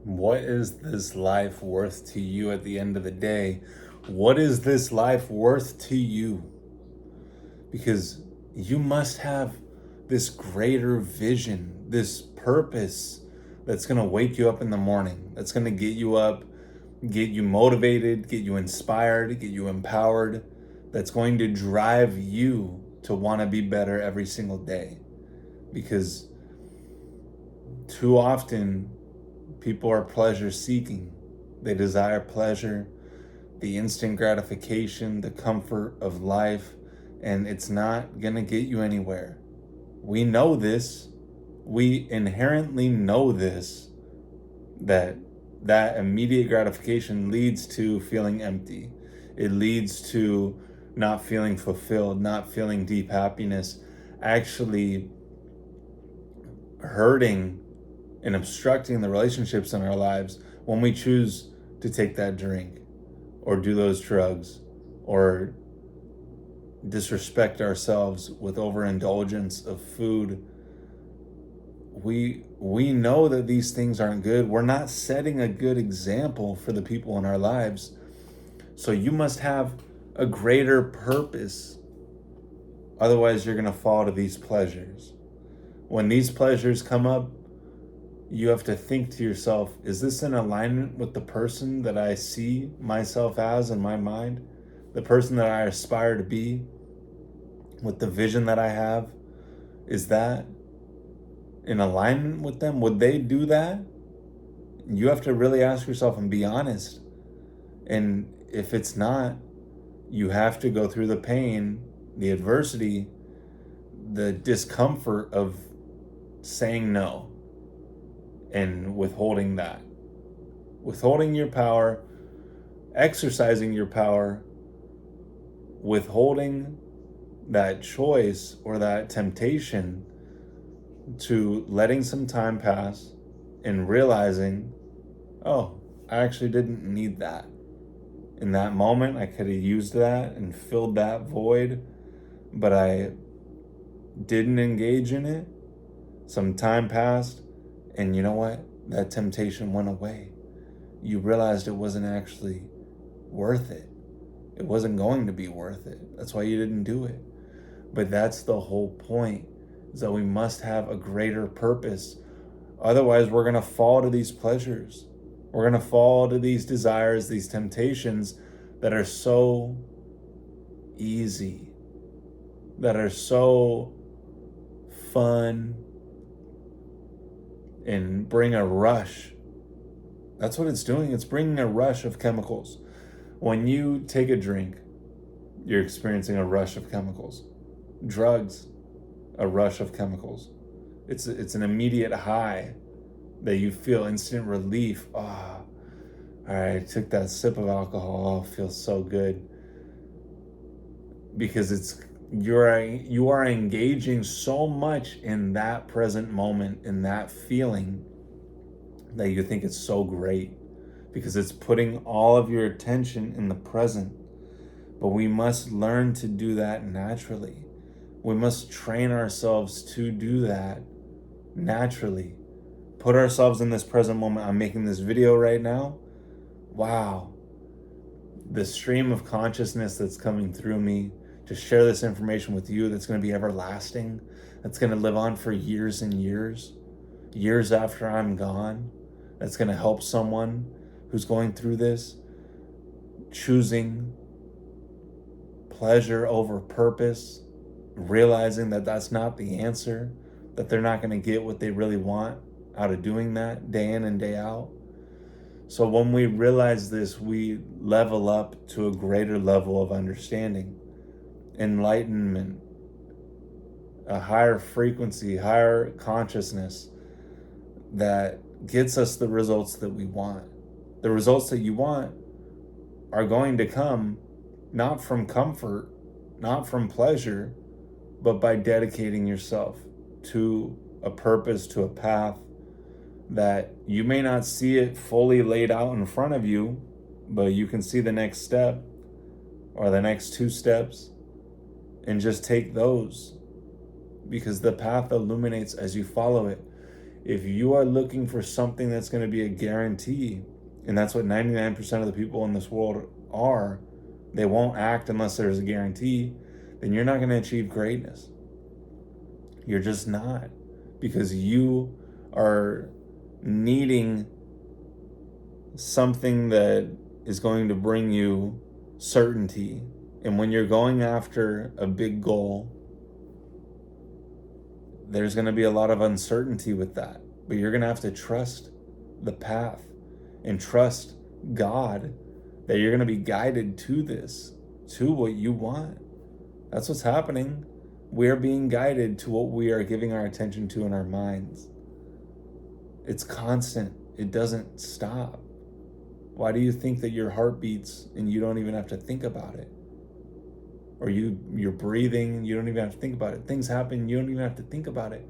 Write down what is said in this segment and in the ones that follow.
What is this life worth to you at the end of the day? What is this life worth to you? Because you must have this greater vision, this purpose that's going to wake you up in the morning, that's going to get you up, get you motivated, get you inspired, get you empowered, that's going to drive you to want to be better every single day. Because too often, people are pleasure seeking. They desire pleasure, the instant gratification, the comfort of life, and it's not going to get you anywhere. We know this. We inherently know this, that immediate gratification leads to feeling empty. It leads to not feeling fulfilled, not feeling deep happiness, actually hurting and obstructing the relationships in our lives when we choose to take that drink or do those drugs or disrespect ourselves with overindulgence of food. We know that these things aren't good. We're not setting a good example for the people in our lives. So you must have a greater purpose. Otherwise, you're going to fall to these pleasures. When these pleasures come up, you have to think to yourself, is this in alignment with the person that I see myself as in my mind? The person that I aspire to be? With the vision that I have? Is that in alignment with them? Would they do that? You have to really ask yourself and be honest. And if it's not, you have to go through the pain, the adversity, the discomfort of saying no and withholding that. Withholding your power, exercising your power, withholding that choice or that temptation to letting some time pass and realizing, oh, I actually didn't need that. In that moment, I could have used that and filled that void, but I didn't engage in it. Some time passed, and you know what? That temptation went away. You realized it wasn't actually worth it. It wasn't going to be worth it. That's why you didn't do it. But that's the whole point, is that we must have a greater purpose. Otherwise, we're going to fall to these pleasures. We're going to fall to these desires, these temptations that are so easy, that are so fun, and bring a rush. That's what it's doing. It's bringing a rush of chemicals. When you take a drink, you're experiencing a rush of chemicals. Drugs, a rush of chemicals. It's an immediate high that you feel, instant relief. Oh, all right, I took that sip of alcohol. Oh, it feels so good. Because you are engaging so much in that present moment, in that feeling, that you think it's so great, because it's putting all of your attention in the present. But we must learn to do that naturally. We must train ourselves to do that naturally. Put ourselves in this present moment. I'm making this video right now. Wow. The stream of consciousness that's coming through me to share this information with you, that's going to be everlasting, that's going to live on for years and years, years after I'm gone, that's going to help someone who's going through this, choosing pleasure over purpose, realizing that that's not the answer, that they're not going to get what they really want out of doing that day in and day out. So when we realize this, we level up to a greater level of understanding, enlightenment, a higher frequency, higher consciousness that gets us the results that we want. The results that you want are going to come not from comfort, not from pleasure, but by dedicating yourself to a purpose, to a path that you may not see it fully laid out in front of you, but you can see the next step or the next 2 steps and just take those, because the path illuminates as you follow it. If you are looking for something that's going to be a guarantee, and that's what 99% of the people in this world are, they won't act unless there's a guarantee, then you're not going to achieve greatness. You're just not, because you are needing something that is going to bring you certainty. And when you're going after a big goal, there's going to be a lot of uncertainty with that. But you're going to have to trust the path and trust God that you're going to be guided to this, to what you want. That's what's happening. We're being guided to what we are giving our attention to in our minds. It's constant. It doesn't stop. Why do you think that your heart beats and you don't even have to think about it? Or you're breathing, you don't even have to think about it. Things happen, you don't even have to think about it.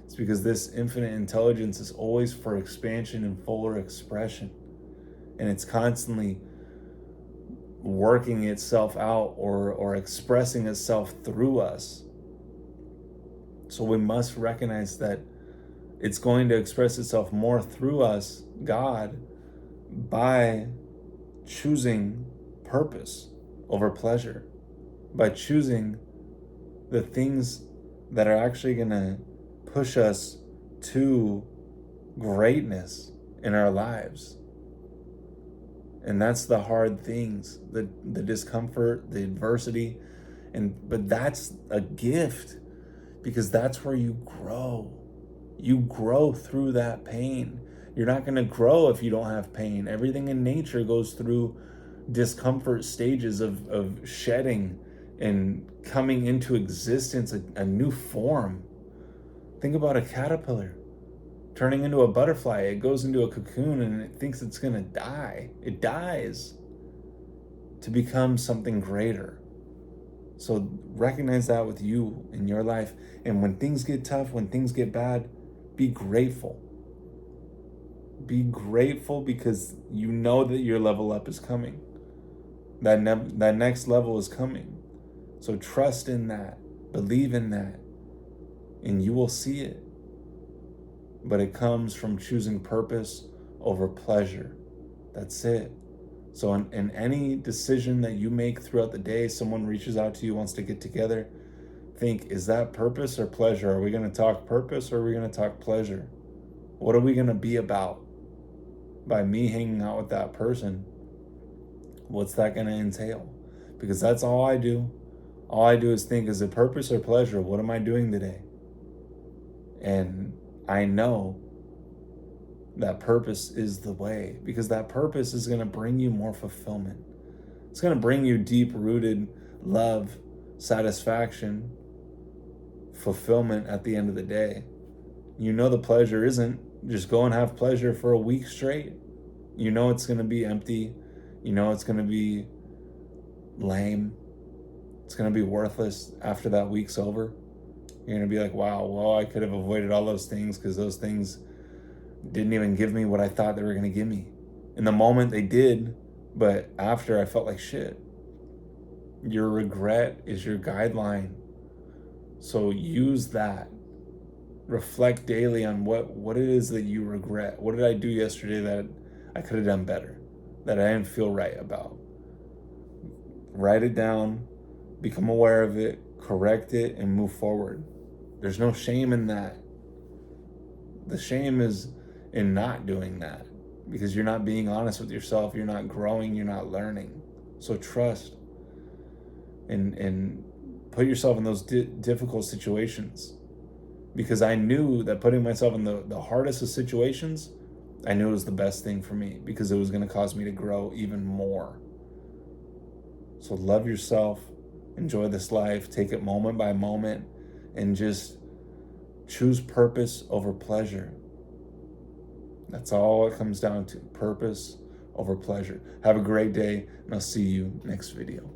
It's because this infinite intelligence is always for expansion and fuller expression. And it's constantly working itself out or expressing itself through us. So we must recognize that it's going to express itself more through us, God, by choosing purpose over pleasure, by choosing the things that are actually going to push us to greatness in our lives. And that's the hard things, the discomfort, the adversity, but that's a gift, because that's where you grow. You grow through that pain. You're not going to grow if you don't have pain. Everything in nature goes through discomfort stages of shedding and coming into existence, a new form. Think about a caterpillar turning into a butterfly. It goes into a cocoon and it thinks it's going to die. It dies to become something greater. So recognize that with you in your life. And when things get tough, when things get bad, be grateful. Be grateful, because you know that your level up is coming. That next level is coming. So trust in that. Believe in that. And you will see it. But it comes from choosing purpose over pleasure. That's it. So in any decision that you make throughout the day, someone reaches out to you, wants to get together, think, is that purpose or pleasure? Are we going to talk purpose or are we going to talk pleasure? What are we going to be about? By me hanging out with that person, what's that going to entail? Because that's all I do. All I do is think, is it purpose or pleasure? What am I doing today? And I know that purpose is the way, because that purpose is going to bring you more fulfillment. It's going to bring you deep-rooted love, satisfaction, fulfillment at the end of the day. You know the pleasure isn't just go and have pleasure for a week straight. You know it's going to be empty. You know it's going to be lame. It's going to be worthless after that week's over. You're going to be like, wow, well, I could have avoided all those things because those things didn't even give me what I thought they were going to give me. In the moment they did, but after I felt like shit. Your regret is your guideline. So use that. Reflect daily on what it is that you regret. What did I do yesterday that I could have done better, that I didn't feel right about? Write it down, become aware of it, correct it, and move forward. There's no shame in that. The shame is in not doing that, because you're not being honest with yourself, you're not growing, you're not learning. So trust and put yourself in those difficult situations. Because I knew that putting myself in the hardest of situations, I knew it was the best thing for me, because it was going to cause me to grow even more. So love yourself, enjoy this life, take it moment by moment, and just choose purpose over pleasure. That's all it comes down to, purpose over pleasure. Have a great day, and I'll see you next video.